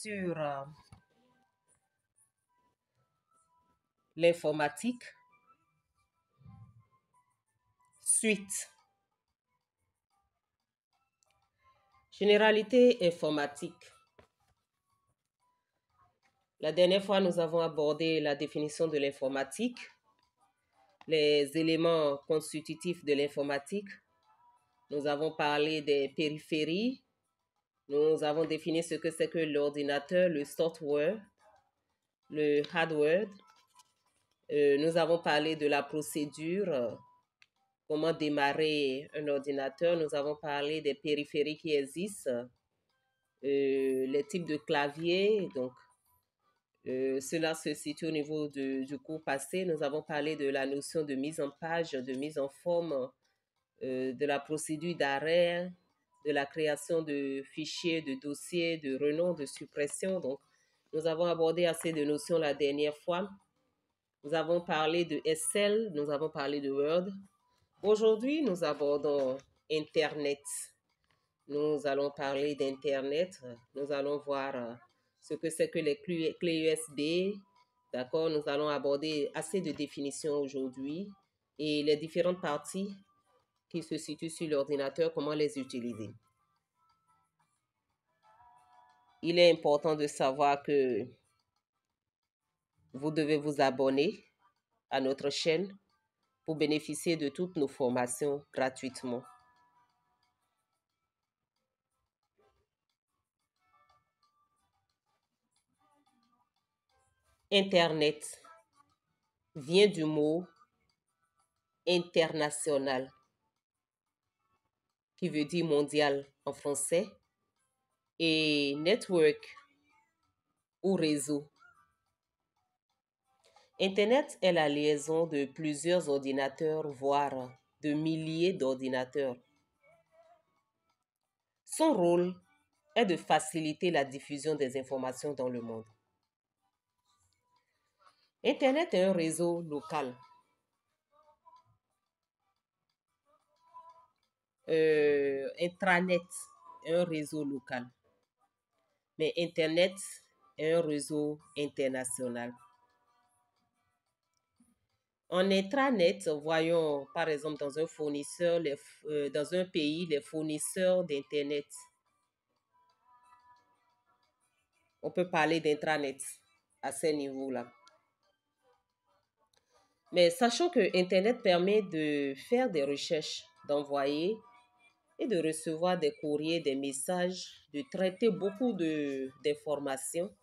sur l'informatique. Suite. Généralité informatique. La dernière fois, nous avons abordé la définition de l'informatique, les éléments constitutifs de l'informatique. Nous avons parlé des périphéries. Nous avons défini ce que c'est que l'ordinateur, le software, le hardware. Nous avons parlé de la procédure, comment démarrer un ordinateur. Nous avons parlé des périphéries qui existent, les types de claviers. Donc, cela se situe au niveau du cours passé. Nous avons parlé de la notion de mise en page, de mise en forme, de la procédure d'arrêt, de la création de fichiers, de dossiers, de renom, de suppression. Donc, nous avons abordé assez de notions la dernière fois. Nous avons parlé de Excel, nous avons parlé de Word. Aujourd'hui, nous abordons Internet. Nous allons parler d'Internet. Nous allons voir ce que c'est que les clés USB. D'accord? Nous allons aborder assez de définitions aujourd'hui et les différentes parties qui se situent sur l'ordinateur, comment les utiliser. Il est important de savoir que vous devez vous abonner à notre chaîne pour bénéficier de toutes nos formations gratuitement. Internet vient du mot international, qui veut dire mondial en français, et network ou réseau. Internet est la liaison de plusieurs ordinateurs, voire de milliers d'ordinateurs. Son rôle est de faciliter la diffusion des informations dans le monde. Internet est un réseau local. Intranet est un réseau local. Mais Internet est un réseau international. En intranet, voyons par exemple dans un fournisseur, dans un pays, les fournisseurs d'Internet. On peut parler d'intranet à ce niveau-là. Mais sachant que Internet permet de faire des recherches, d'envoyer et de recevoir des courriers, des messages, de traiter beaucoup d'informations,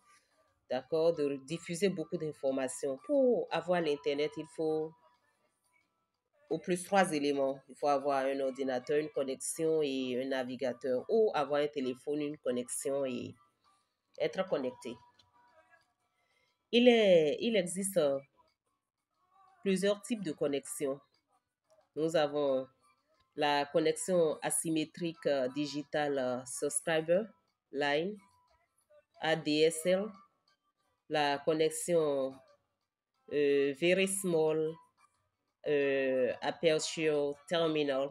d'accord, de diffuser beaucoup d'informations. Pour avoir l'Internet, il faut au plus 3 éléments. Il faut avoir un ordinateur, une connexion et un navigateur, ou avoir un téléphone, une connexion et être connecté. Il existe plusieurs types de connexions. Nous avons la connexion asymétrique digital subscriber line, ADSL, la connexion very small aperture terminal,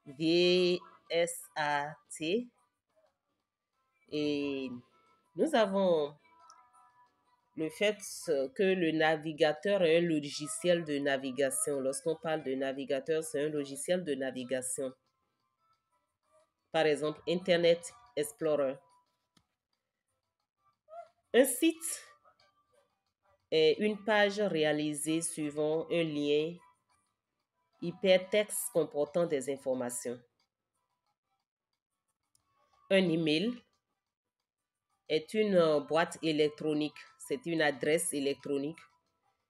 VSAT, et nous avons le fait que le navigateur est un logiciel de navigation. Lorsqu'on parle de navigateur, c'est un logiciel de navigation. Par exemple, Internet Explorer. Un site est une page réalisée suivant un lien hypertexte comportant des informations. Un email est une boîte électronique, c'est une adresse électronique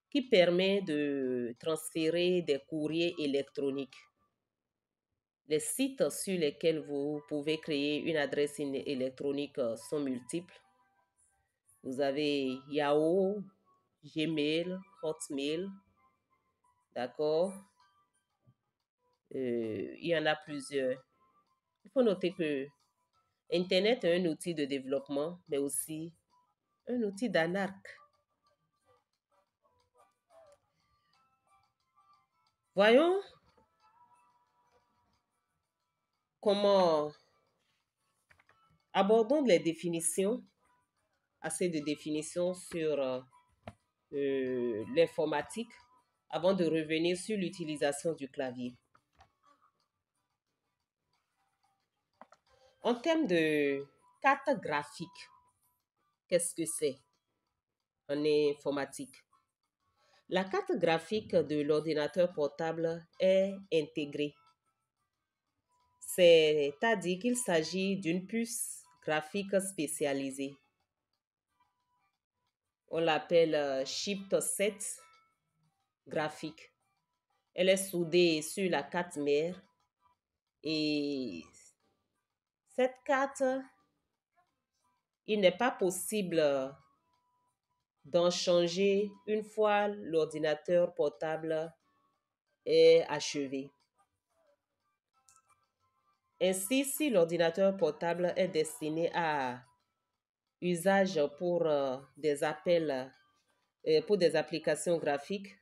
qui permet de transférer des courriers électroniques. Les sites sur lesquels vous pouvez créer une adresse électronique sont multiples. Vous avez Yahoo, Gmail, Hotmail, d'accord? Il y en a plusieurs. Il faut noter que Internet est un outil de développement, mais aussi un outil d'anarque. Voyons comment Abordons les définitions, assez de définitions sur l'informatique avant de revenir sur l'utilisation du clavier. En termes de carte graphique, qu'est-ce que c'est en informatique? La carte graphique de l'ordinateur portable est intégrée. C'est-à-dire qu'il s'agit d'une puce graphique spécialisée. On l'appelle chipset graphique. Elle est soudée sur la carte mère et cette carte, il n'est pas possible d'en changer une fois l'ordinateur portable est achevé. Ainsi, si l'ordinateur portable est destiné à usage pour des appels, pour des applications graphiques,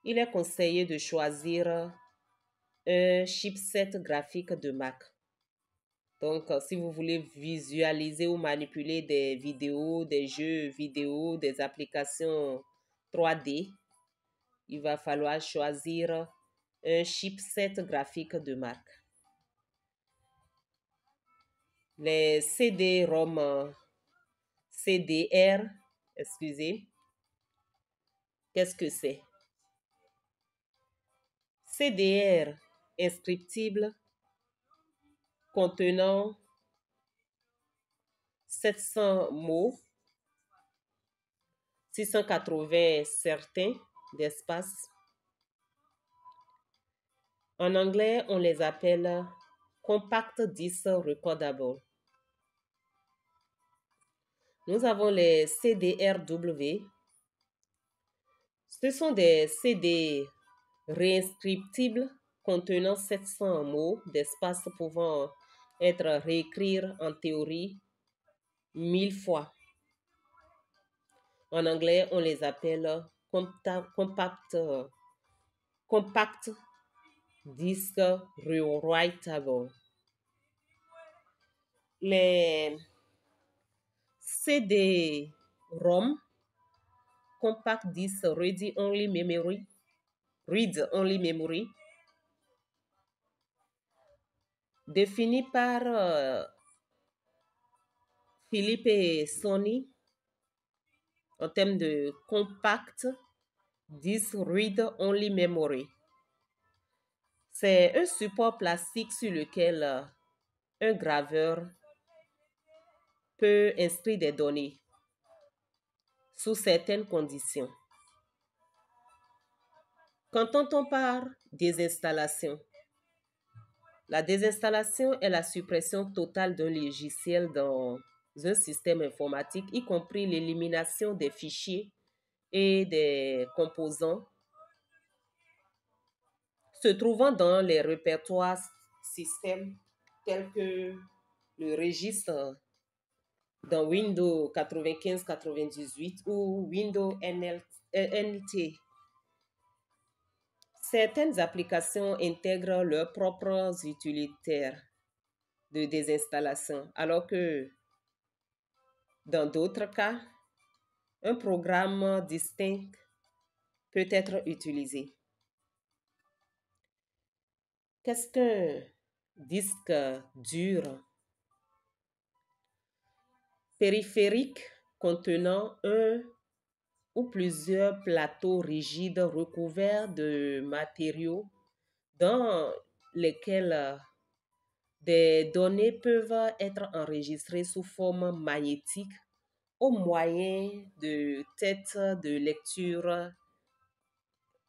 il est conseillé de choisir un chipset graphique de Mac. Donc, si vous voulez visualiser ou manipuler des vidéos, des jeux vidéo, des applications 3D, il va falloir choisir un chipset graphique de marque. Les CD-ROM, CDR, excusez, qu'est-ce que c'est? CDR inscriptible contenant 700 mots, 680 certains d'espace. En anglais, on les appelle Compact Disc Recordable. Nous avons les CDRW. Ce sont des CD réinscriptibles contenant 700 mots d'espace pouvant être réécrits en théorie 1000 fois. En anglais, on les appelle compact disc rewritable. Les CD-ROM, compact disc read only memory, défini par Philippe et Sony en termes de compact disc read only memory. C'est un support plastique sur lequel un graveur peut inscrire des données sous certaines conditions. Qu'entend-on par désinstallation? La désinstallation est la suppression totale d'un logiciel dans un système informatique, y compris l'élimination des fichiers et des composants se trouvant dans les répertoires système tels que le registre dans Windows 95-98 ou Windows NT. Certaines applications intègrent leurs propres utilitaires de désinstallation, alors que dans d'autres cas, un programme distinct peut être utilisé. Qu'est-ce qu'un disque dur? Périphérique contenant un ou plusieurs plateaux rigides recouverts de matériaux dans lesquels des données peuvent être enregistrées sous forme magnétique au moyen de têtes de lecture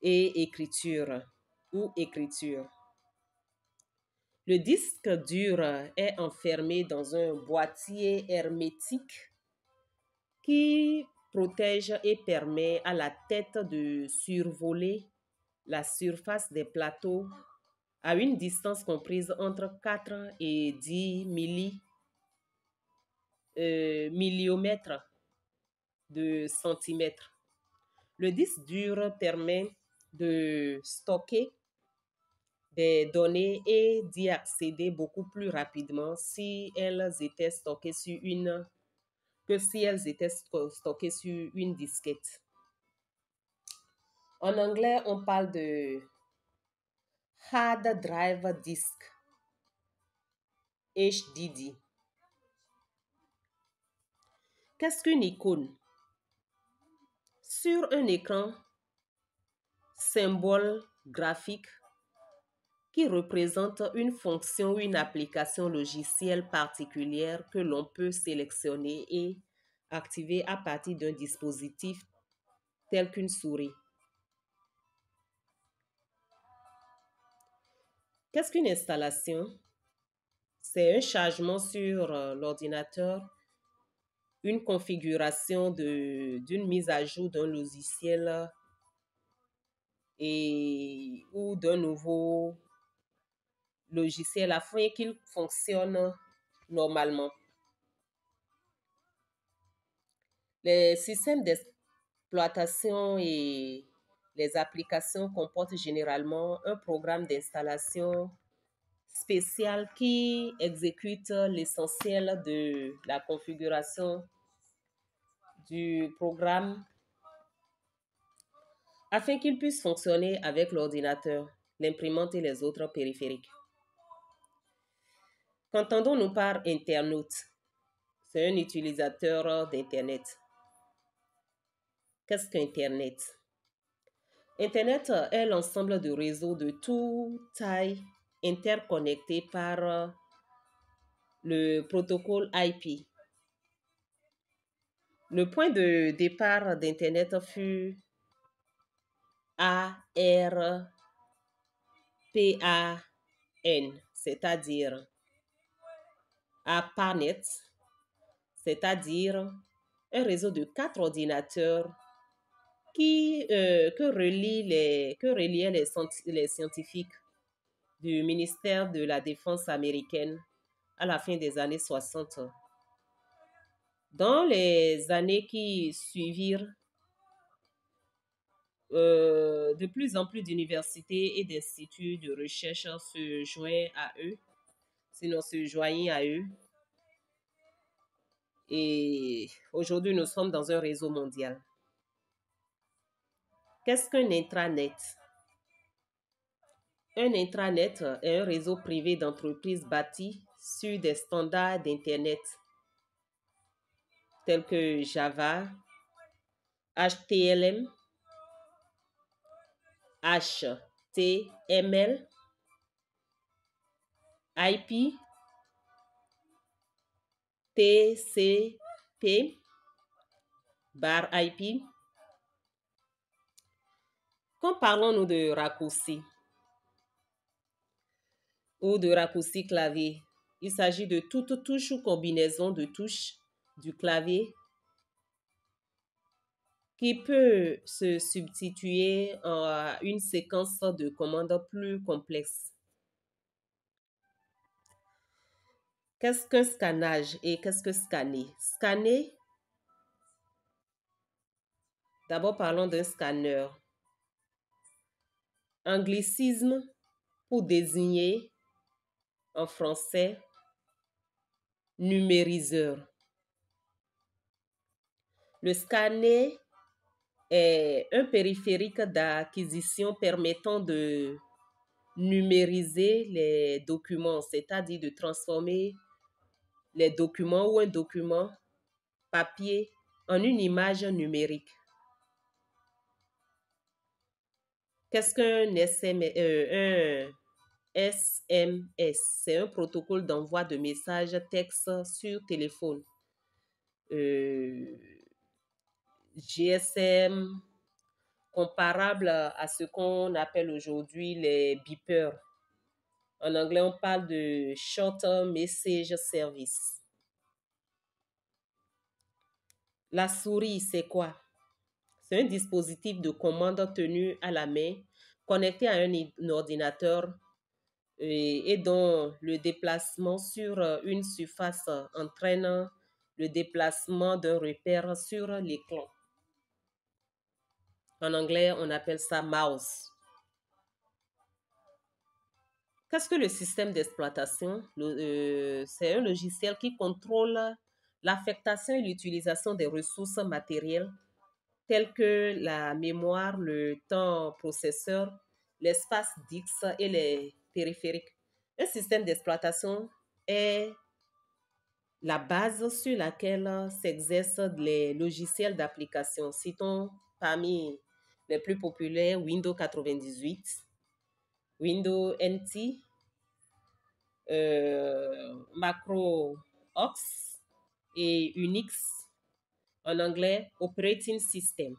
et écriture ou écriture. Le disque dur est enfermé dans un boîtier hermétique qui protège et permet à la tête de survoler la surface des plateaux à une distance comprise entre 4 et 10 milliomètres de centimètres. Le disque dur permet de stocker des données et d'y accéder beaucoup plus rapidement si elles étaient stockées sur une disquette. En anglais, on parle de hard drive disk, HDD. Qu'est-ce qu'une icône? Sur un écran, symbole graphique qui représente une fonction ou une application logicielle particulière que l'on peut sélectionner et activer à partir d'un dispositif tel qu'une souris. Qu'est-ce qu'une installation? C'est un chargement sur l'ordinateur, une configuration d'une mise à jour d'un logiciel ou d'un nouveau logiciel afin qu'il fonctionne normalement. Les systèmes d'exploitation et les applications comportent généralement un programme d'installation spécial qui exécute l'essentiel de la configuration du programme afin qu'il puisse fonctionner avec l'ordinateur, l'imprimante et les autres périphériques. Qu'entendons-nous par internaute? C'est un utilisateur d'Internet. Qu'est-ce qu'Internet? Internet est l'ensemble de réseaux de toute taille interconnectés par le protocole IP. Le point de départ d'Internet fut ARPAN, c'est-à-dire ARPANET, c'est-à-dire un réseau de 4 ordinateurs que reliaient les scientifiques du ministère de la Défense américaine à la fin des années 60. Dans les années qui suivirent, de plus en plus d'universités et d'instituts de recherche se joignent à eux, et aujourd'hui nous sommes dans un réseau mondial. Qu'est-ce qu'un intranet? Un intranet est un réseau privé d'entreprises bâti sur des standards d'Internet tels que Java, HTML, IP, TCP, /IP. Quand parlons-nous de raccourci ou de raccourci clavier, il s'agit de toute touche ou combinaison de touches du clavier qui peut se substituer à une séquence de commandes plus complexe. Qu'est-ce qu'un scannage et qu'est-ce que scanner? Scanner, d'abord parlons d'un scanner. Anglicisme pour désigner en français numériseur. Le scanner est un périphérique d'acquisition permettant de numériser les documents, c'est-à-dire de transformer les documents ou un document papier en une image numérique. Qu'est-ce qu'un SMS? C'est un protocole d'envoi de messages texte sur téléphone. GSM, comparable à ce qu'on appelle aujourd'hui les beepers. En anglais, on parle de Short Message Service. La souris, c'est quoi? C'est un dispositif de commande tenu à la main, connecté à un ordinateur et dont le déplacement sur une surface entraîne le déplacement d'un repère sur l'écran. En anglais, on appelle ça mouse. Qu'est-ce que le système d'exploitation? C'est un logiciel qui contrôle l'affectation et l'utilisation des ressources matérielles telles que la mémoire, le temps processeur, l'espace DIX et les périphériques. Un système d'exploitation est la base sur laquelle s'exercent les logiciels d'application. Citons parmi les plus populaires Windows 98, Windows NT, Macro Ops et Unix, en anglais Operating System.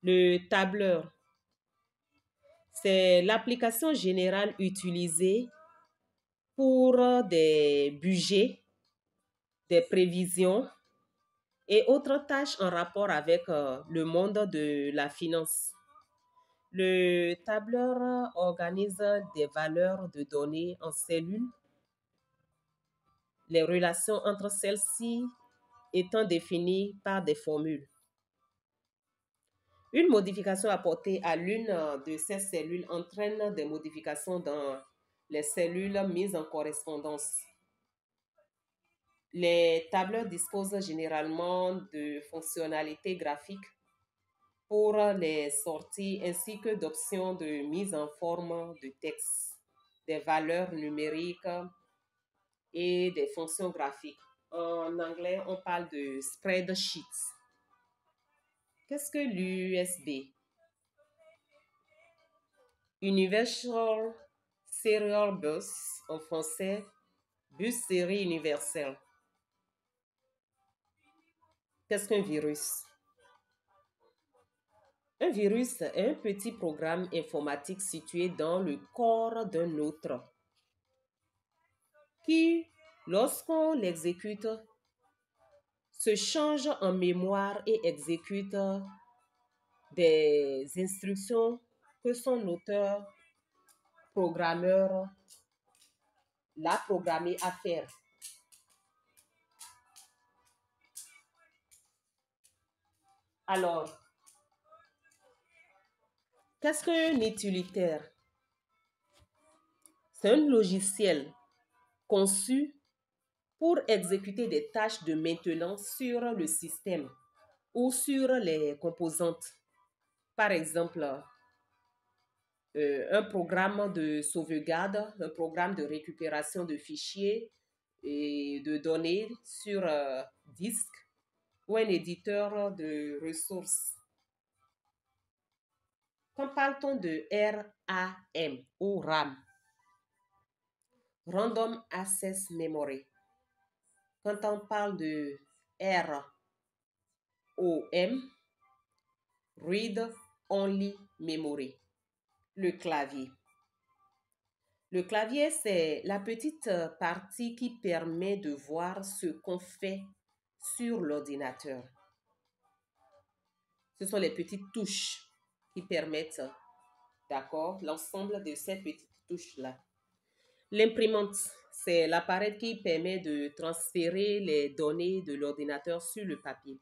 Le tableur, c'est l'application générale utilisée pour des budgets, des prévisions et autres tâches en rapport avec le monde de la finance. Le tableur organise des valeurs de données en cellules, les relations entre celles-ci étant définies par des formules. Une modification apportée à l'une de ces cellules entraîne des modifications dans les cellules mises en correspondance. Les tableurs disposent généralement de fonctionnalités graphiques pour les sorties ainsi que d'options de mise en forme de texte, des valeurs numériques et des fonctions graphiques. En anglais, on parle de spreadsheets. Qu'est-ce que l'USB? Universal Serial Bus, en français, bus série universelle. Qu'est-ce qu'un virus? Un virus est un petit programme informatique situé dans le corps d'un autre qui, lorsqu'on l'exécute, se change en mémoire et exécute des instructions que son auteur programmeur l'a programmé à faire. Alors, qu'est-ce qu'un utilitaire? C'est un logiciel conçu pour exécuter des tâches de maintenance sur le système ou sur les composantes. Par exemple, un programme de sauvegarde, un programme de récupération de fichiers et de données sur disque ou un éditeur de ressources. Quand parle-t-on de RAM ou RAM? Random Access Memory. Quand on parle de ROM, Read Only Memory. Le clavier. Le clavier, c'est la petite partie qui permet de voir ce qu'on fait sur l'ordinateur. Ce sont les petites touches qui permettent, d'accord, l'ensemble de ces petites touches-là. L'imprimante, c'est l'appareil qui permet de transférer les données de l'ordinateur sur le papier.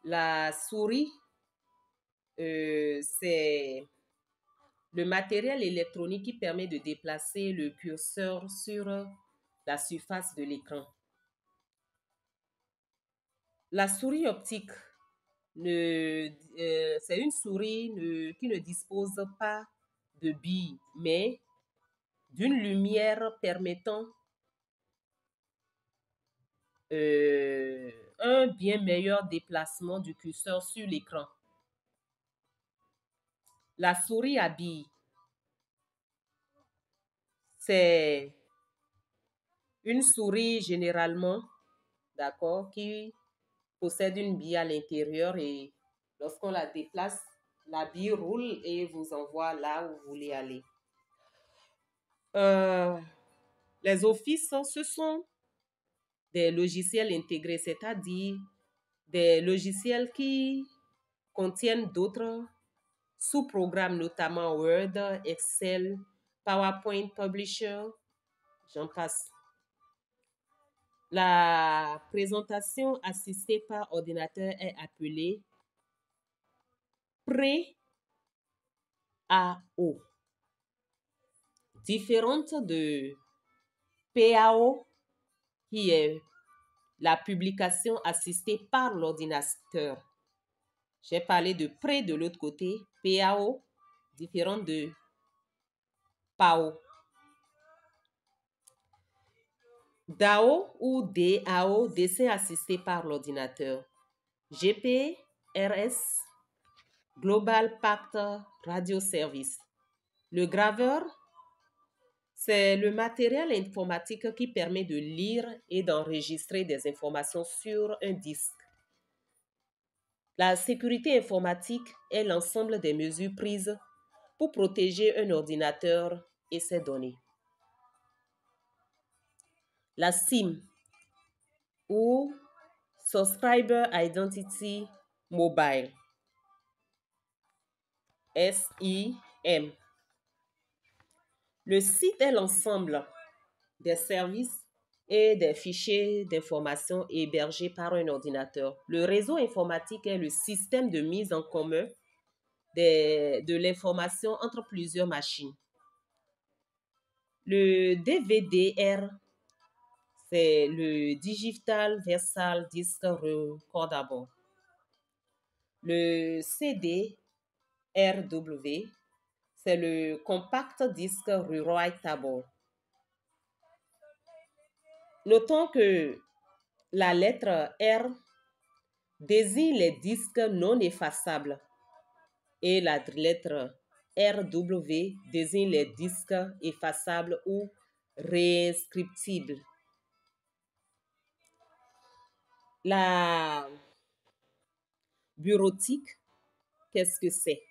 La souris, c'est le matériel électronique qui permet de déplacer le curseur sur la surface de l'écran. La souris optique, c'est une souris qui ne dispose pas de billes, mais d'une lumière permettant un bien meilleur déplacement du curseur sur l'écran. La souris à billes, c'est une souris généralement, d'accord, qui possède une bille à l'intérieur et lorsqu'on la déplace, la bille roule et vous envoie là où vous voulez aller. Les offices, ce sont des logiciels intégrés, c'est-à-dire des logiciels qui contiennent d'autres sous-programmes, notamment Word, Excel, PowerPoint Publisher, j'en passe. La présentation assistée par ordinateur est appelée Pré-AO. différente de PAO, qui est la publication assistée par l'ordinateur. J'ai parlé de près de l'autre côté, PAO, différente de PAO. DAO ou DAO, dessin assisté par l'ordinateur. GPRS, Global Pact Radio Service. Le graveur, c'est le matériel informatique qui permet de lire et d'enregistrer des informations sur un disque. La sécurité informatique est l'ensemble des mesures prises pour protéger un ordinateur et ses données. La SIM ou Subscriber Identity Mobile, SIM. Le site est l'ensemble des services et des fichiers d'information hébergés par un ordinateur. Le réseau informatique est le système de mise en commun de l'information entre plusieurs machines. Le DVD-R, c'est le Digital Versal Disc Recordable. Le CD-RW, c'est le Compact Disc Rewritable. Notons que la lettre R désigne les disques non effaçables et la lettre RW désigne les disques effaçables ou réinscriptibles. La bureautique, qu'est-ce que c'est?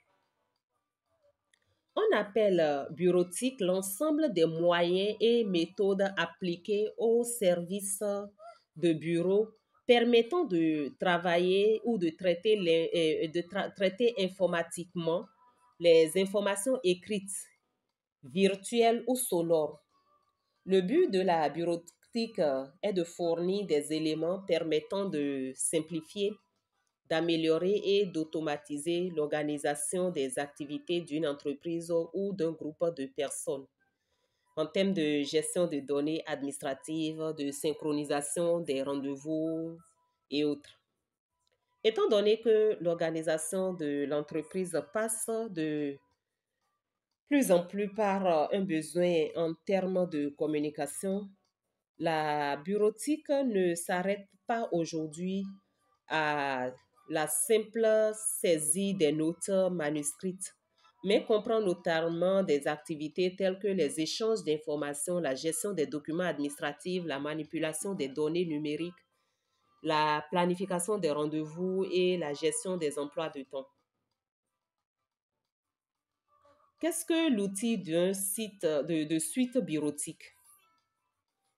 On appelle bureautique l'ensemble des moyens et méthodes appliqués au service de bureau permettant de travailler ou de traiter informatiquement les informations écrites, virtuelles ou sonores. Le but de la bureautique est de fournir des éléments permettant de simplifier, d'améliorer et d'automatiser l'organisation des activités d'une entreprise ou d'un groupe de personnes en termes de gestion de données administratives, de synchronisation des rendez-vous et autres. Étant donné que l'organisation de l'entreprise passe de plus en plus par un besoin en termes de communication, la bureautique ne s'arrête pas aujourd'hui à la simple saisie des notes manuscrites, mais comprend notamment des activités telles que les échanges d'informations, la gestion des documents administratifs, la manipulation des données numériques, la planification des rendez-vous et la gestion des emplois de temps. Qu'est-ce que l'outil d'un site de suite bureautique?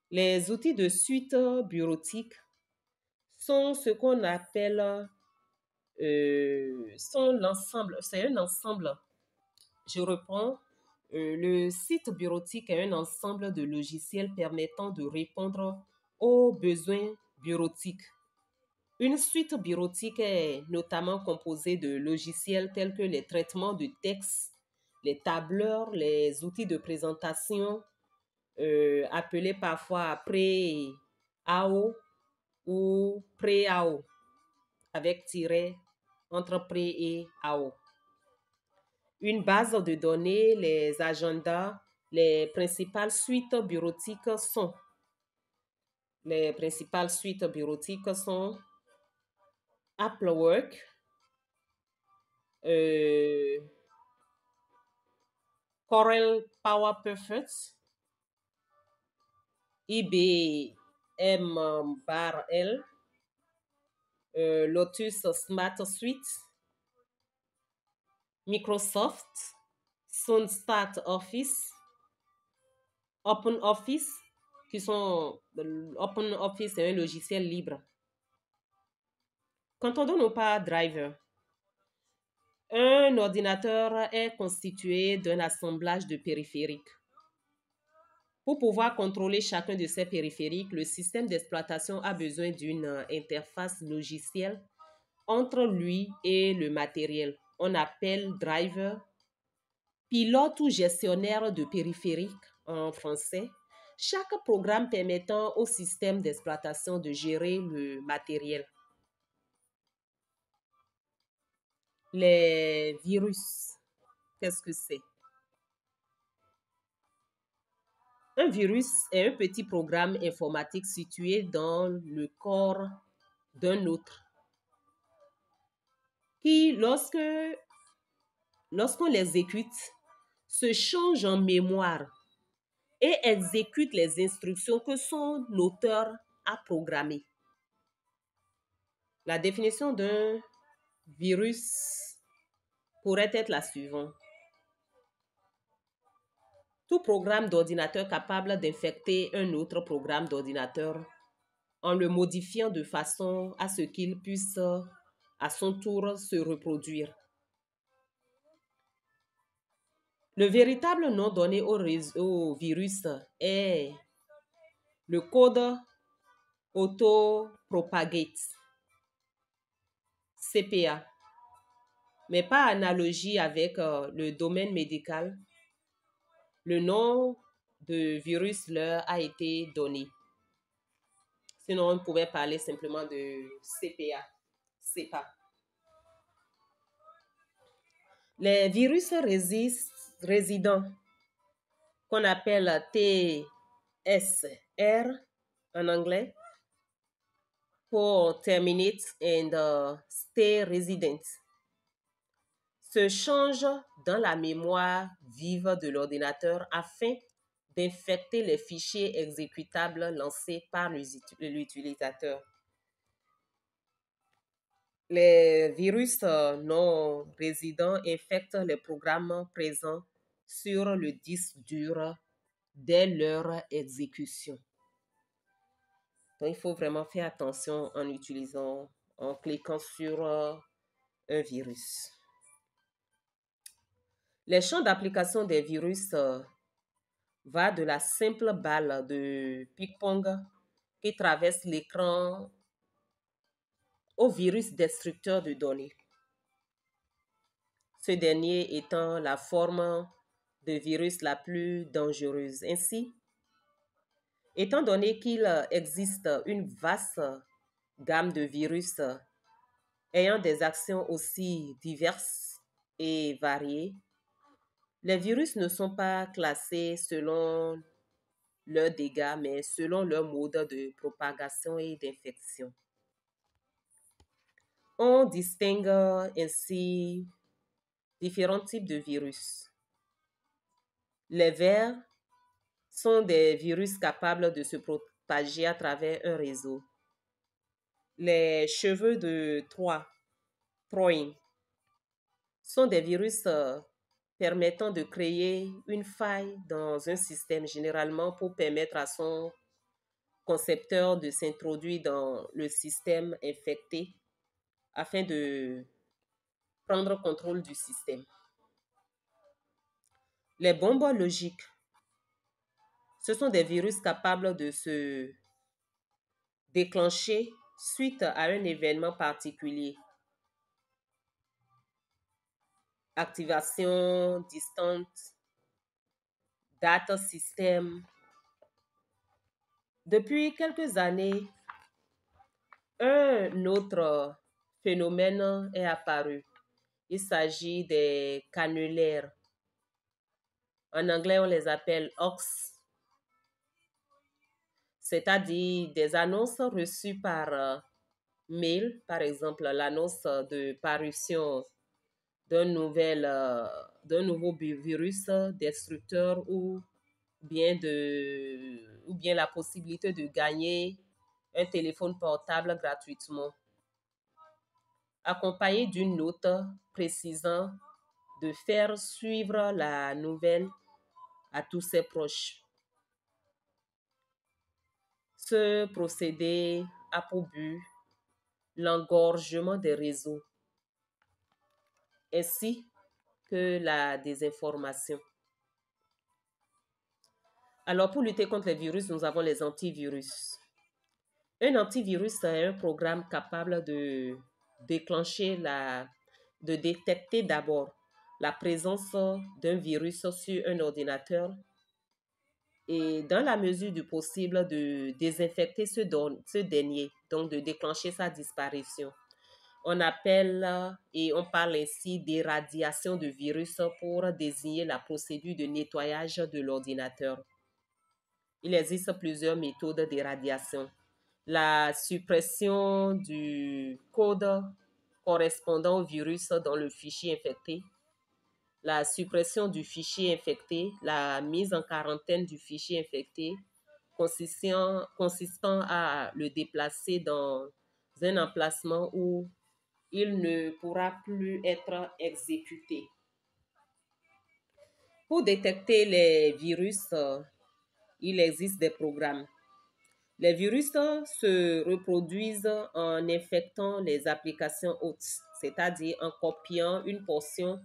Les outils de suite bureautique sont ce qu'on appelle sont l'ensemble, c'est un ensemble. Je reprends. Le site bureautique est un ensemble de logiciels permettant de répondre aux besoins bureautiques. Une suite bureautique est notamment composée de logiciels tels que les traitements de texte, les tableurs, les outils de présentation, appelés parfois pré-AO ou pré-AO, avec tiret entre pré et AO. Une base de données, les agendas, les principales suites bureautiques sont Applework, Corel Power Perfect, IBM Bar-L, Lotus Smart Suite, Microsoft, Sunstat Office, OpenOffice, OpenOffice est un logiciel libre. Qu'entendons-nous par driver? Un ordinateur est constitué d'un assemblage de périphériques. Pour pouvoir contrôler chacun de ces périphériques, le système d'exploitation a besoin d'une interface logicielle entre lui et le matériel. On appelle driver pilote ou gestionnaire de périphériques en français, chaque programme permettant au système d'exploitation de gérer le matériel. Les virus, qu'est-ce que c'est? Un virus est un petit programme informatique situé dans le corps d'un autre qui, lorsqu'on l'exécute, se change en mémoire et exécute les instructions que son auteur a programmées. La définition d'un virus pourrait être la suivante. Tout programme d'ordinateur capable d'infecter un autre programme d'ordinateur en le modifiant de façon à ce qu'il puisse à son tour se reproduire. Le véritable nom donné au virus est le code autopropagate, CPA. Mais par analogie avec le domaine médical, le nom de virus leur a été donné. Sinon, on pouvait parler simplement de CPA, CEPA. Les virus résidents, qu'on appelle TSR en anglais, pour Terminate and Stay Resident, se changent dans la mémoire vive de l'ordinateur afin d'infecter les fichiers exécutables lancés par l'utilisateur. Les virus non résidents infectent les programmes présents sur le disque dur dès leur exécution. Donc, il faut vraiment faire attention en cliquant sur un virus. Les champs d'application des virus va de la simple balle de ping-pong qui traverse l'écran au virus destructeur de données. Ce dernier étant la forme de virus la plus dangereuse. Ainsi, étant donné qu'il existe une vaste gamme de virus ayant des actions aussi diverses et variées, les virus ne sont pas classés selon leurs dégâts, mais selon leur mode de propagation et d'infection. On distingue ainsi différents types de virus. Les vers sont des virus capables de se propager à travers un réseau. Les cheveux de Troie, sont des virus permettant de créer une faille dans un système, généralement pour permettre à son concepteur de s'introduire dans le système infecté afin de prendre contrôle du système. Les bombes logiques, ce sont des virus capables de se déclencher suite à un événement particulier. Activation distante, data system. Depuis quelques années, un autre phénomène est apparu. Il s'agit des canulaires. En anglais, on les appelle hoax, c'est-à-dire des annonces reçues par mail, par exemple l'annonce de parution d'un nouveau virus destructeur ou bien la possibilité de gagner un téléphone portable gratuitement, accompagné d'une note précisant de faire suivre la nouvelle à tous ses proches. Ce procédé a pour but l'engorgement des réseaux ainsi que la désinformation. Alors, pour lutter contre les virus, nous avons les antivirus. Un antivirus est un programme capable de détecter d'abord la présence d'un virus sur un ordinateur et dans la mesure du possible de désinfecter ce dernier, donc de déclencher sa disparition. On appelle et on parle ainsi d'éradiation de virus pour désigner la procédure de nettoyage de l'ordinateur. Il existe plusieurs méthodes d'éradiation. La suppression du code correspondant au virus dans le fichier infecté, la suppression du fichier infecté, la mise en quarantaine du fichier infecté, consistant à le déplacer dans un emplacement où il ne pourra plus être exécuté. Pour détecter les virus, il existe des programmes. Les virus se reproduisent en infectant les applications hôtes, c'est-à-dire en copiant une portion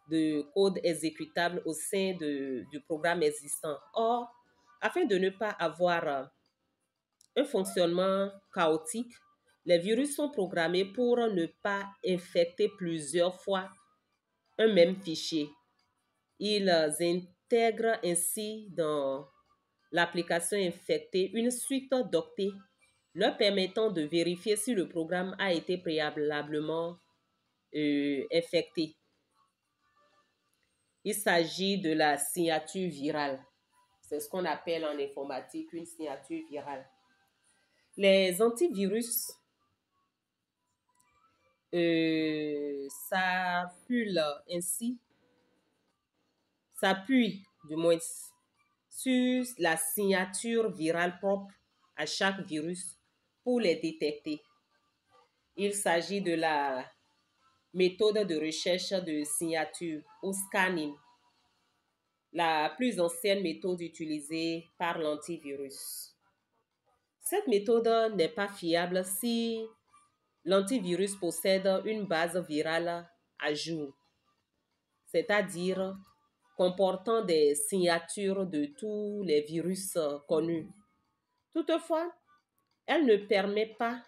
de code exécutable au sein du programme existant. Or, afin de ne pas avoir un fonctionnement chaotique, les virus sont programmés pour ne pas infecter plusieurs fois un même fichier. Ils intègrent ainsi dans l'application infectée une suite d'octets leur permettant de vérifier si le programme a été préalablement infecté. Il s'agit de la signature virale. C'est ce qu'on appelle en informatique une signature virale. Les antivirus s'appuient du moins sur la signature virale propre à chaque virus pour les détecter. Il s'agit de la méthode de recherche de signature ou scanning, la plus ancienne méthode utilisée par l'antivirus. Cette méthode n'est pas fiable si l'antivirus possède une base virale à jour, c'est-à-dire comportant des signatures de tous les virus connus. Toutefois, elle ne permet pas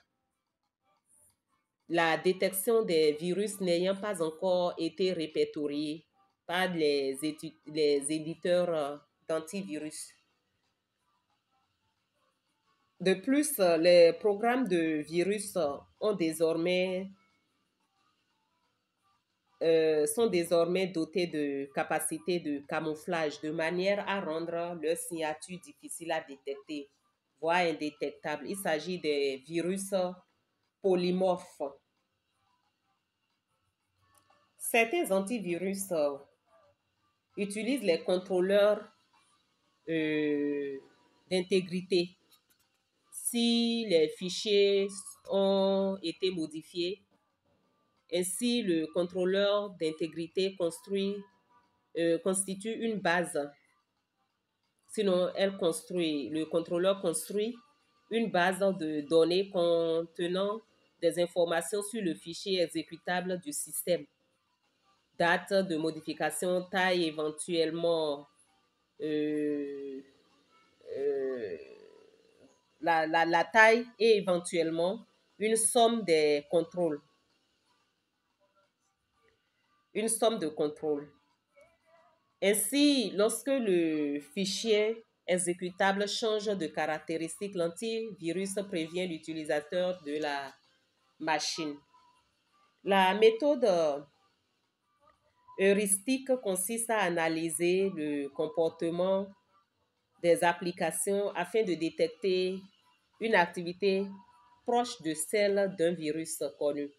la détection des virus n'ayant pas encore été répertoriés par les éditeurs d'antivirus. De plus, les programmes de virus sont désormais dotés de capacités de camouflage de manière à rendre leur signature difficile à détecter, voire indétectable. Il s'agit des virus polymorphes. Certains antivirus utilisent les contrôleurs d'intégrité. Si les fichiers ont été modifiés, ainsi le contrôleur d'intégrité constitue une base. Sinon, le contrôleur construit une base de données contenant des informations sur le fichier exécutable du système. Date de modification, taille éventuellement, la taille et éventuellement une somme des contrôles. Une somme de contrôle. Ainsi, lorsque le fichier exécutable change de caractéristique, l'antivirus prévient l'utilisateur de la machine. La méthode heuristique consiste à analyser le comportement des applications afin de détecter une activité proche de celle d'un virus connu.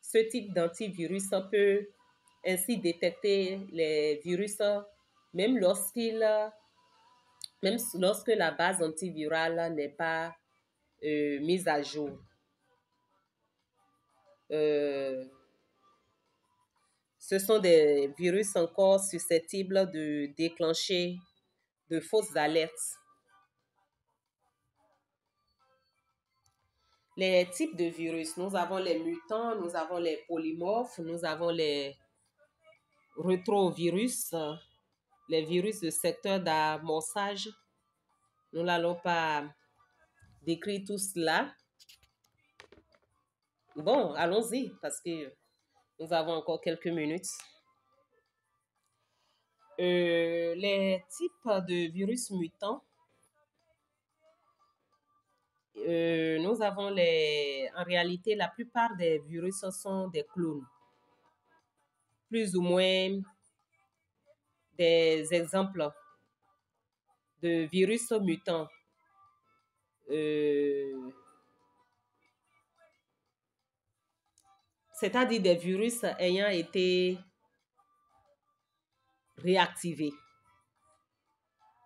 Ce type d'antivirus peut ainsi détecter les virus même lorsque la base antivirale n'est pas mise à jour. Ce sont des virus encore susceptibles de déclencher de fausses alertes. Les types de virus, nous avons les mutants, nous avons les polymorphes, nous avons les rétrovirus, les virus de secteur d'amorçage. Nous n'allons pas décrire tout cela. Bon, allons-y parce que nous avons encore quelques minutes. Les types de virus mutants, nous avons en réalité, la plupart des virus sont des clones, plus ou moins des exemples de virus mutants. C'est-à-dire des virus ayant été réactivés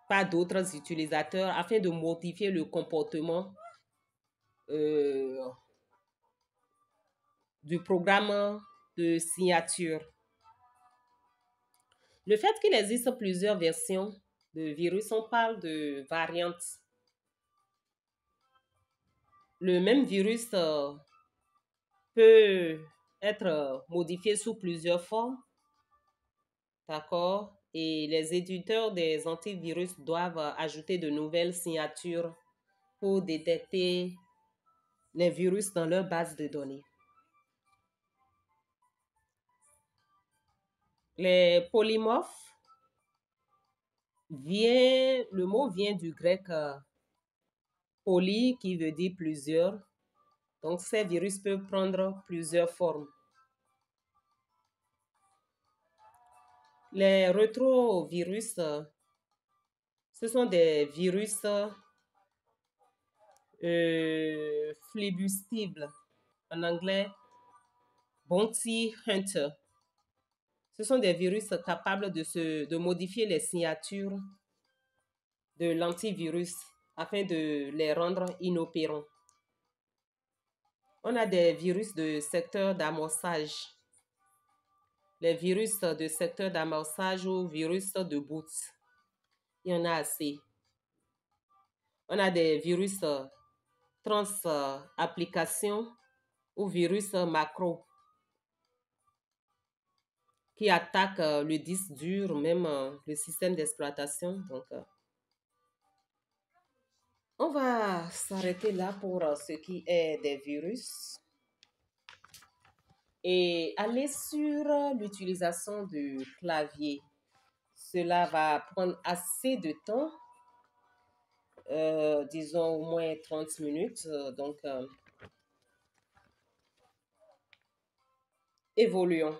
par d'autres utilisateurs afin de modifier le comportement du programme de signature. Le fait qu'il existe plusieurs versions de virus, on parle de variantes. Le même virus peut être modifié sous plusieurs formes, d'accord? Et les éditeurs des antivirus doivent ajouter de nouvelles signatures pour détecter les virus dans leur base de données. Les polymorphes, le mot vient du grec poly qui veut dire plusieurs. Donc, ces virus peuvent prendre plusieurs formes. Les rétrovirus, ce sont des virus flibustibles, en anglais bounty hunter. Ce sont des virus capables de modifier les signatures de l'antivirus afin de les rendre inopérants. On a des virus de secteur d'amorçage. Les virus de secteur d'amorçage ou virus de boot. Il y en a assez. On a des virus trans-application ou virus macro qui attaquent le disque dur, même le système d'exploitation. Donc, on va s'arrêter là pour ce qui est des virus et aller sur l'utilisation du clavier. Cela va prendre assez de temps, disons au moins 30 minutes. Donc, évoluons.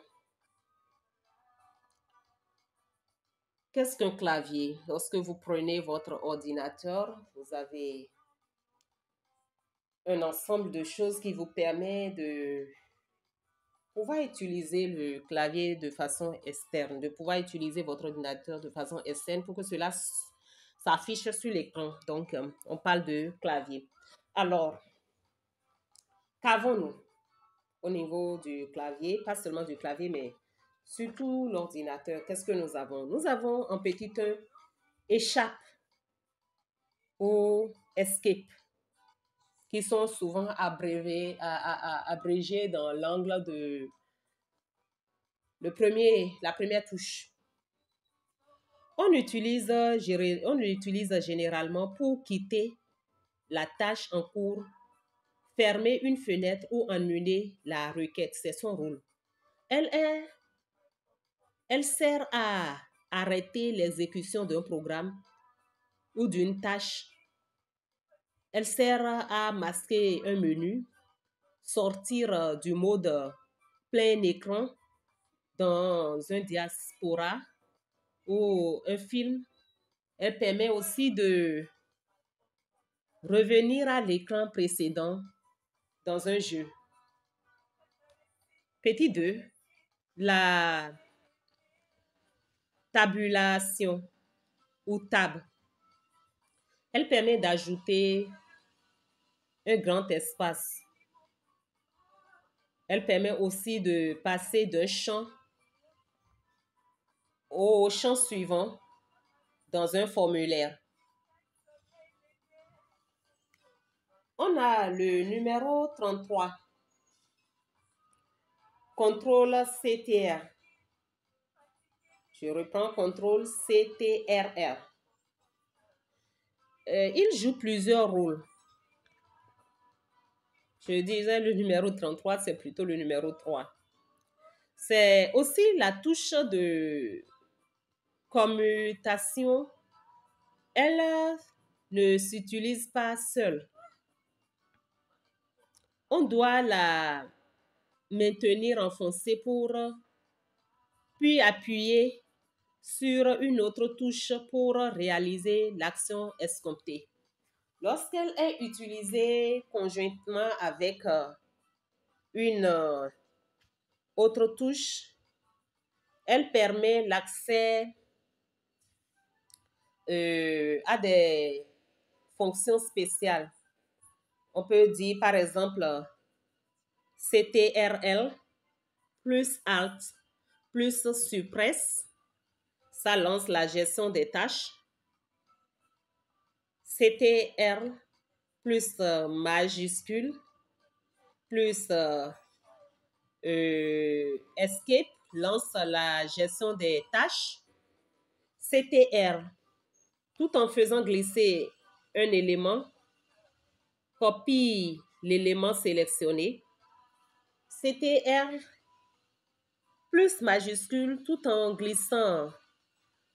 Qu'est-ce qu'un clavier? Lorsque vous prenez votre ordinateur, vous avez un ensemble de choses qui vous permet de pouvoir utiliser le clavier de façon externe, de pouvoir utiliser votre ordinateur de façon externe pour que cela s'affiche sur l'écran. Donc, on parle de clavier. Alors, qu'avons-nous au niveau du clavier? Pas seulement du clavier, mais surtout l'ordinateur. Qu'est-ce que nous avons? Nous avons en petit 1 échappe ou escape, qui sont souvent abrégés dans l'angle de la première touche. On l'utilise généralement pour quitter la tâche en cours, fermer une fenêtre ou annuler la requête. C'est son rôle. Elle sert à arrêter l'exécution d'un programme ou d'une tâche. Elle sert à masquer un menu, sortir du mode plein écran dans un diaspora ou un film. Elle permet aussi de revenir à l'écran précédent dans un jeu. Petit 2, la tabulation ou tab. Elle permet d'ajouter un grand espace. Elle permet aussi de passer d'un champ au champ suivant dans un formulaire. On a le numéro 33, contrôle CTR. Je reprends, contrôle CTRR. Il joue plusieurs rôles. Je disais le numéro 33, c'est plutôt le numéro 3. C'est aussi la touche de commutation, elle ne s'utilise pas seule. On doit la maintenir enfoncée puis appuyer sur une autre touche pour réaliser l'action escomptée. Lorsqu'elle est utilisée conjointement avec une autre touche, elle permet l'accès à des fonctions spéciales. On peut dire par exemple CTRL plus Alt plus suppresse, ça lance la gestion des tâches. CTRL plus majuscule plus escape lance la gestion des tâches. CTR, tout en faisant glisser un élément, copie l'élément sélectionné. CTR plus majuscule, tout en glissant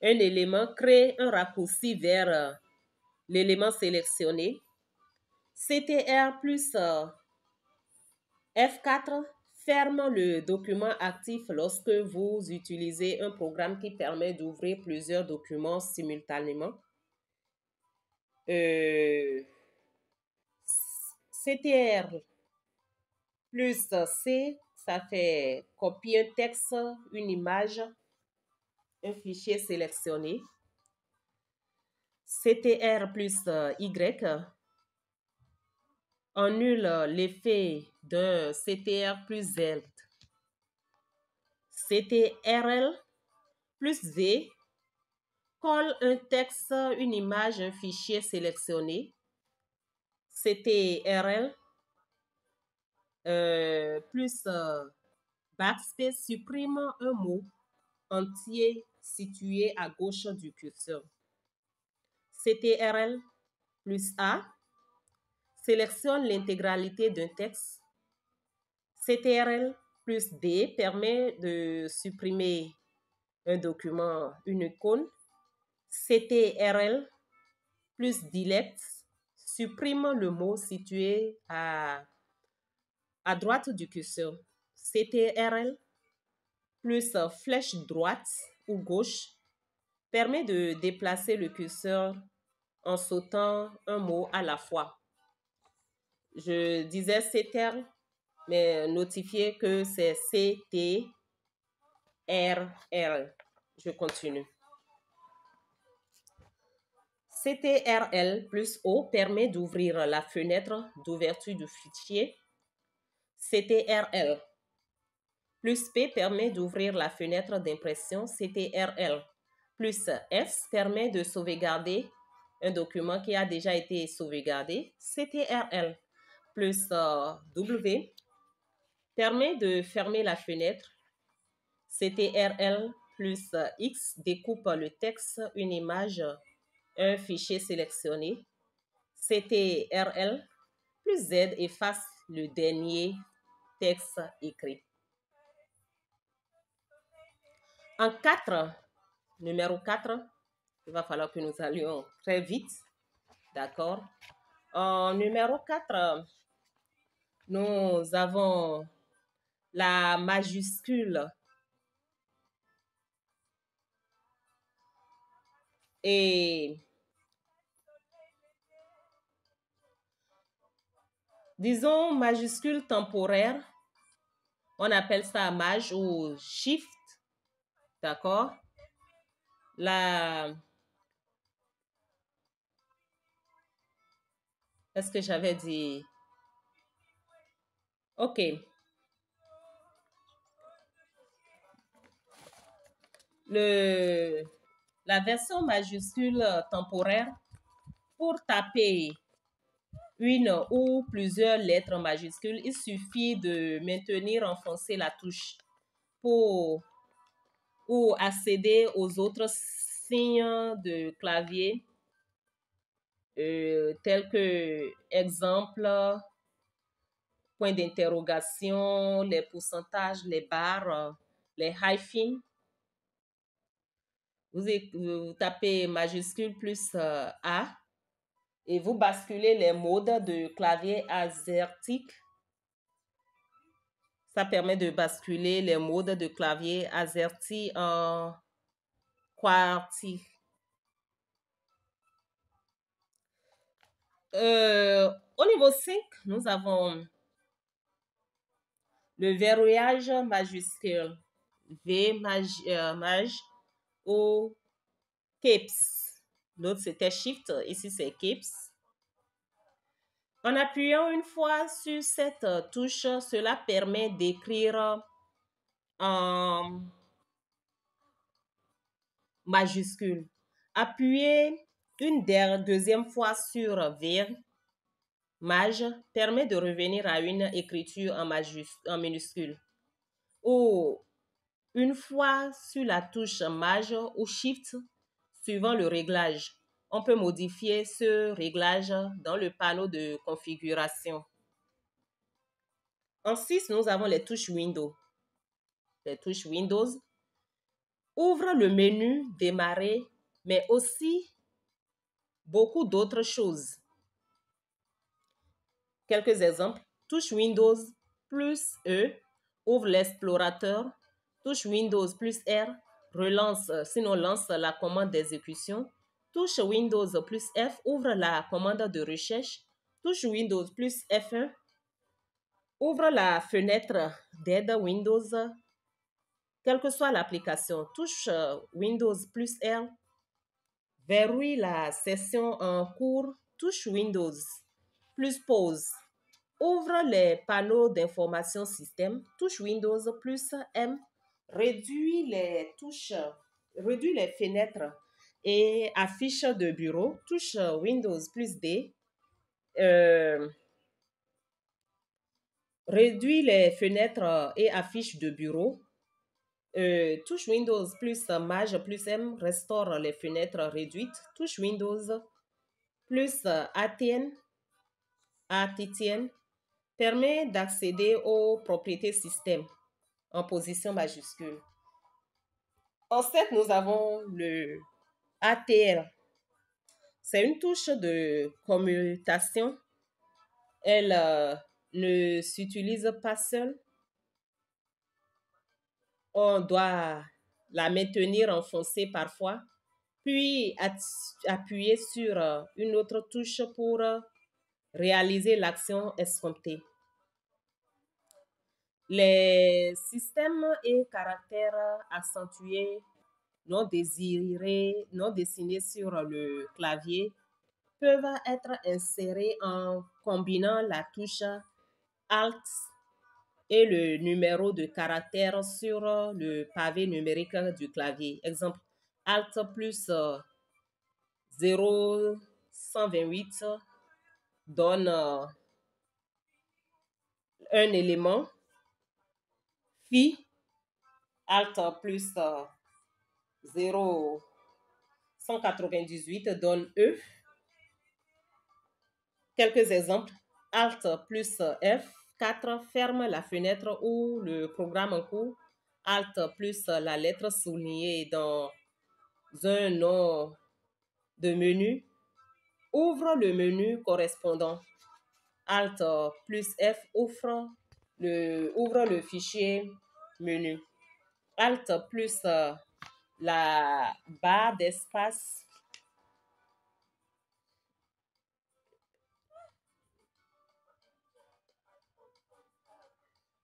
un élément, crée un raccourci vers l'élément sélectionné. CTR plus F4 ferme le document actif lorsque vous utilisez un programme qui permet d'ouvrir plusieurs documents simultanément. CTR plus C, ça fait copier un texte, une image, un fichier sélectionné. CTR plus Y annule l'effet d'un CTR plus Z. CTRL plus Z colle un texte, une image, un fichier sélectionné. CTRL plus backspace supprime un mot entier situé à gauche du curseur. CTRL plus A sélectionne l'intégralité d'un texte. CTRL plus D permet de supprimer un document, une icône. CTRL plus Delete supprime le mot situé à droite du curseur. CTRL plus flèche droite ou gauche permet de déplacer le curseur en sautant un mot à la fois. Je disais CTRL, mais notifiez que c'est CTRL. Je continue. CTRL plus O permet d'ouvrir la fenêtre d'ouverture du fichier. CTRL plus P permet d'ouvrir la fenêtre d'impression. CTRL plus S permet de sauvegarder un document qui a déjà été sauvegardé. CTRL plus W permet de fermer la fenêtre. CTRL plus X découpe le texte, une image, un fichier sélectionné. CTRL plus Z efface le dernier texte écrit. En 4, numéro 4, il va falloir que nous allions très vite. D'accord? En numéro 4, nous avons la majuscule et disons majuscule temporaire, on appelle ça maj ou shift, d'accord? Est-ce que j'avais dit? Ok. La version majuscule temporaire, pour taper une ou plusieurs lettres majuscules, il suffit de maintenir enfoncé la touche ou accéder aux autres signes de clavier tels que exemple, point d'interrogation, les pourcentages, les barres, les hyphens. Vous tapez majuscule plus A et vous basculez les modes de clavier AZERTY. Ça permet de basculer les modes de clavier AZERTY en QWERTY. Au niveau 5, nous avons le verrouillage majuscule. V maj ou caps. L'autre c'était shift, ici c'est caps. En appuyant une fois sur cette touche, cela permet d'écrire en majuscule. Appuyez une deuxième fois sur vers maj permet de revenir à une écriture en minuscule. Ou une fois sur la touche maj ou shift, suivant le réglage. On peut modifier ce réglage dans le panneau de configuration. Ensuite, nous avons les touches Windows. Les touches Windows ouvrent le menu démarrer, mais aussi beaucoup d'autres choses. Quelques exemples. Touche Windows plus E ouvre l'explorateur. Touche Windows plus R relance, sinon lance la commande d'exécution. Touche Windows plus F ouvre la commande de recherche. Touche Windows plus F1 ouvre la fenêtre d'aide Windows, quelle que soit l'application. Touche Windows plus R verrouille la session en cours. Touche Windows plus pause ouvre les panneaux d'information système. Touche Windows plus M réduit les fenêtres et affiches de bureau. Touche Windows plus D réduit les fenêtres et affiches de bureau. Touche Windows plus maj plus M restaure les fenêtres réduites. Touche Windows plus ATN permet d'accéder aux propriétés système en position majuscule. Ensuite, nous avons le ATL. C'est une touche de commutation. Elle ne s'utilise pas seule. On doit la maintenir enfoncée parfois, puis appuyer sur une autre touche pour réaliser l'action escomptée. Les systèmes et caractères accentués non désirés, non dessinés sur le clavier peuvent être insérés en combinant la touche Alt et le numéro de caractère sur le pavé numérique du clavier. Exemple, Alt plus 0,128 donne un élément. Phi, Alt plus 0,198 donne E. Quelques exemples. Alt plus F4 ferme la fenêtre ou le programme en cours. Alt plus la lettre soulignée dans un nom de menu ouvre le menu correspondant. Alt plus F ouvre le fichier menu. Alt plus la barre d'espace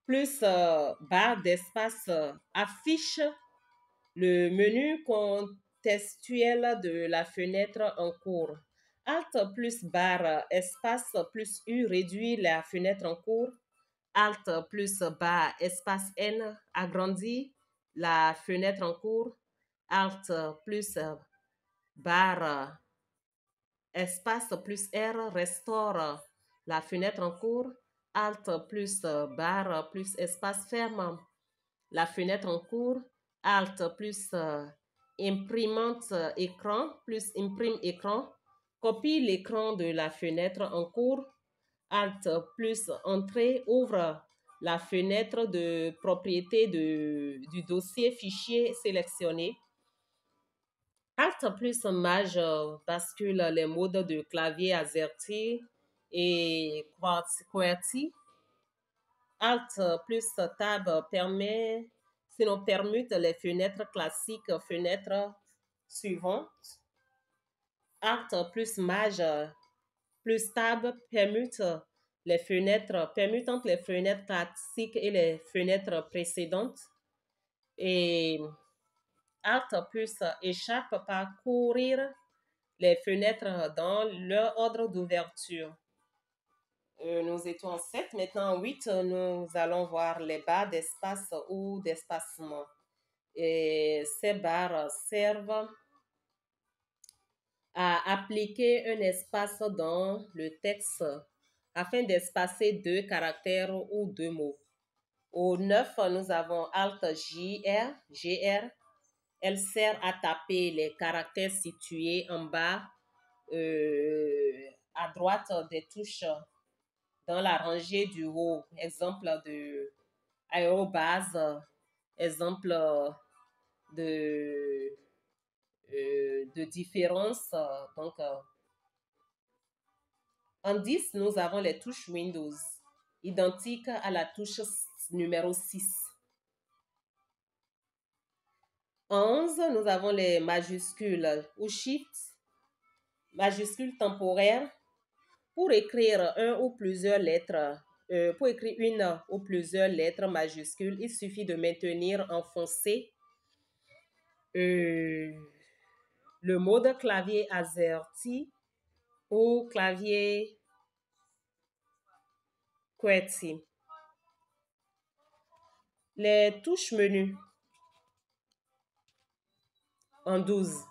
plus barre d'espace affiche le menu contextuel de la fenêtre en cours. Alt plus barre espace plus U réduit la fenêtre en cours. Alt plus barre espace N agrandit la fenêtre en cours. Alt plus barre espace plus R restaure la fenêtre en cours. Alt plus barre plus espace ferme la fenêtre en cours. Alt plus imprimante écran plus imprime écran copie l'écran de la fenêtre en cours. Alt plus entrée ouvre la fenêtre de propriété du dossier fichier sélectionné. Alt plus Maj bascule les modes de clavier AZERTY et QWERTY. Alt plus Tab sinon permute les fenêtres classiques, fenêtres suivantes. Alt plus Maj plus Tab permute entre les fenêtres classiques et les fenêtres précédentes. Et Alt plus échappe parcourir les fenêtres dans leur ordre d'ouverture. Nous étions en 7, maintenant en 8, nous allons voir les barres d'espace ou d'espacement. Et ces barres servent à appliquer un espace dans le texte afin d'espacer deux caractères ou deux mots. Au 9, nous avons Alt GR. Elle sert à taper les caractères situés en bas à droite des touches dans la rangée du haut. Exemple de aérobase, exemple de différence. Donc, en 10, nous avons les touches Windows, identiques à la touche numéro 6. En 11, nous avons les majuscules ou Shift, majuscules temporaires. Pour écrire une ou plusieurs lettres majuscules, il suffit de maintenir enfoncé le mode clavier AZERTY ou clavier QWERTY. Les touches menu en 12.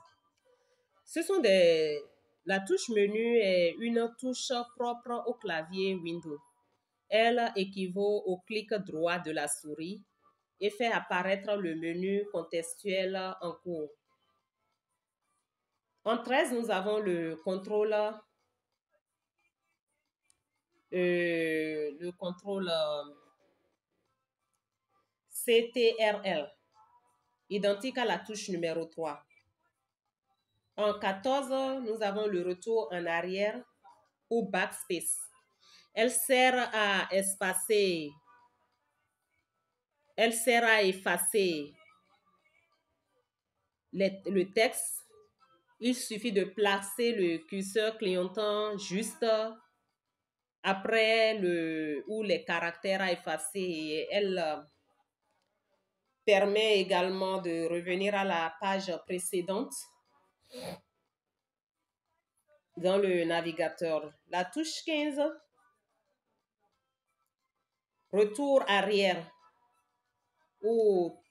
La touche menu est une touche propre au clavier Windows. Elle équivaut au clic droit de la souris et fait apparaître le menu contextuel en cours. En 13, nous avons le contrôle CTRL, identique à la touche numéro 3. En 14, nous avons le retour en arrière ou backspace. Elle sert à effacer le texte. Il suffit de placer le curseur clignotant juste après les caractères à effacer. Et elle permet également de revenir à la page précédente dans le navigateur. La touche 15, retour arrière ou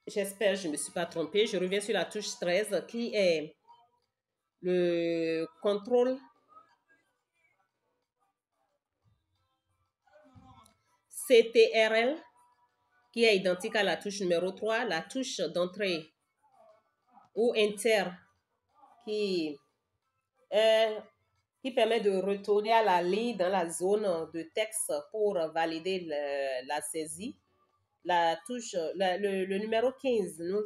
j'espère que je ne me suis pas trompée. Je reviens sur la touche 13 qui est le contrôle CTRL qui est identique à la touche numéro 3, la touche d'entrée ou Enter qui permet de retourner à la ligne dans la zone de texte pour valider la saisie. La touche, le numéro 15, nous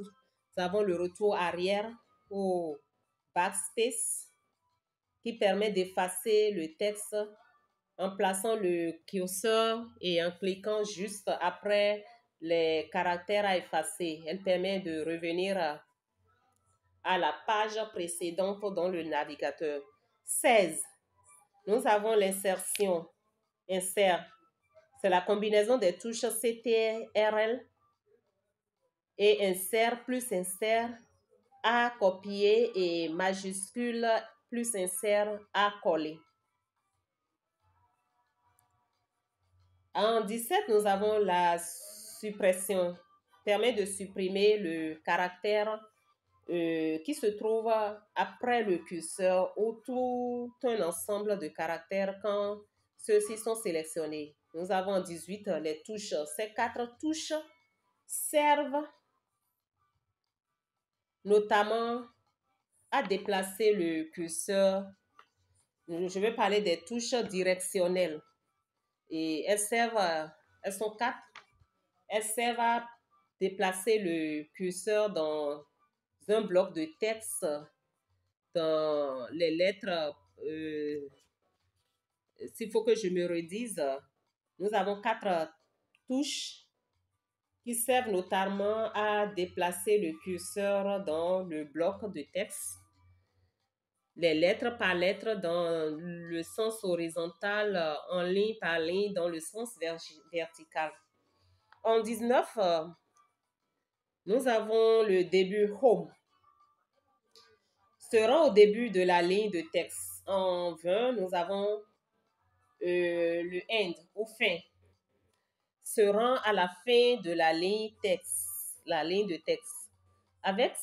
avons le retour arrière ou backspace qui permet d'effacer le texte en plaçant le curseur et en cliquant juste après les caractères à effacer. Elle permet de revenir à la page précédente dans le navigateur. 16. Nous avons l'insertion. Insert. C'est la combinaison des touches CTRL et insert plus insert à copier et majuscule plus insert à coller. En 17, nous avons la suppression. Permet de supprimer le caractère qui se trouve après le curseur ou tout un ensemble de caractères quand ceux-ci sont sélectionnés. Nous avons en 18 les touches. Ces 4 touches servent notamment à déplacer le curseur. Je vais parler des touches directionnelles. Et elles servent Elles sont 4. Elles servent à déplacer le curseur dans un bloc de texte, dans les lettres. S'il faut que je me redise, nous avons 4 touches qui servent notamment à déplacer le curseur dans le bloc de texte, les lettres par lettre dans le sens horizontal, en ligne par ligne dans le sens vertical. En 19, nous avons le début home, sera au début de la ligne de texte. En 20, nous avons le end ou fin, se rend à la fin de la ligne de texte. Avec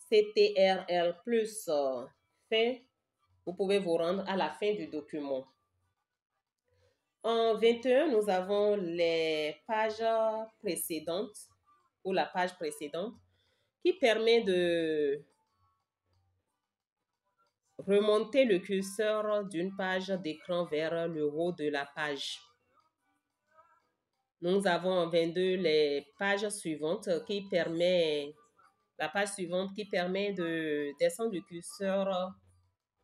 CTRL plus fin, vous pouvez vous rendre à la fin du document. En 21, nous avons les pages précédentes ou la page précédente qui permet de remonter le curseur d'une page d'écran vers le haut de la page. Nous avons en 22 les pages suivantes la page suivante qui permet de descendre le curseur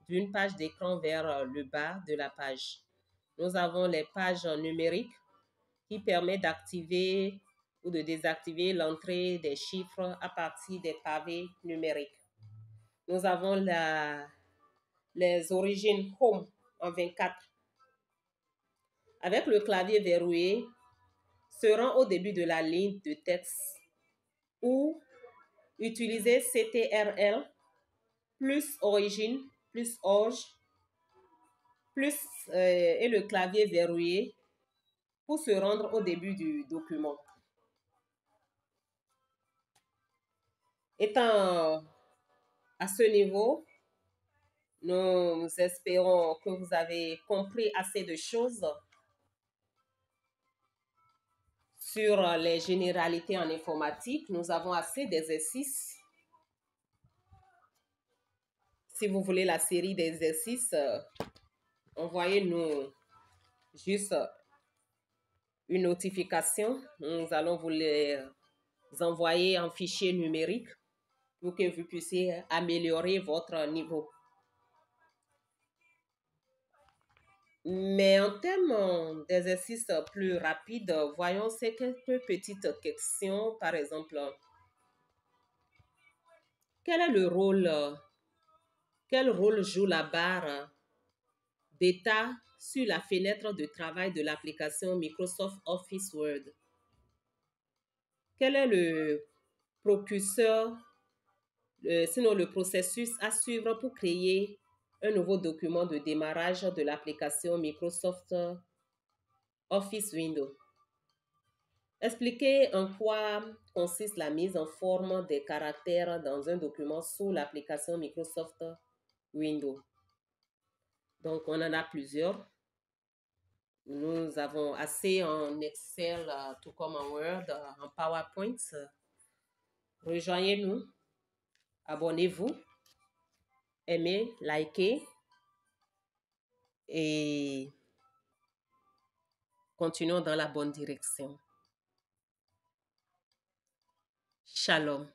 d'une page d'écran vers le bas de la page. Nous avons les pages numériques qui permettent d'activer ou de désactiver l'entrée des chiffres à partir des pavés numériques. Nous avons les origines Home en 24. Avec le clavier verrouillé, se rend au début de la ligne de texte ou utiliser CTRL plus origine plus orge plus et le clavier verrouillé pour se rendre au début du document. Étant à ce niveau, nous espérons que vous avez compris assez de choses sur les généralités en informatique. Nous avons assez d'exercices. Si vous voulez la série d'exercices, envoyez-nous juste une notification. Nous allons vous les envoyer en fichier numérique pour que vous puissiez améliorer votre niveau. Mais en termes d'exercices plus rapides, voyons ces quelques petites questions. Par exemple, quel rôle joue la barre d'état sur la fenêtre de travail de l'application Microsoft Office Word? Quel est le processus à suivre pour créer un nouveau document de démarrage de l'application Microsoft Office Windows? Expliquez en quoi consiste la mise en forme des caractères dans un document sous l'application Microsoft Windows. Donc, on en a plusieurs. Nous avons assez en Excel, tout comme en Word, en PowerPoint. Rejoignez-nous, abonnez-vous, aimez, likez et continuons dans la bonne direction. Shalom.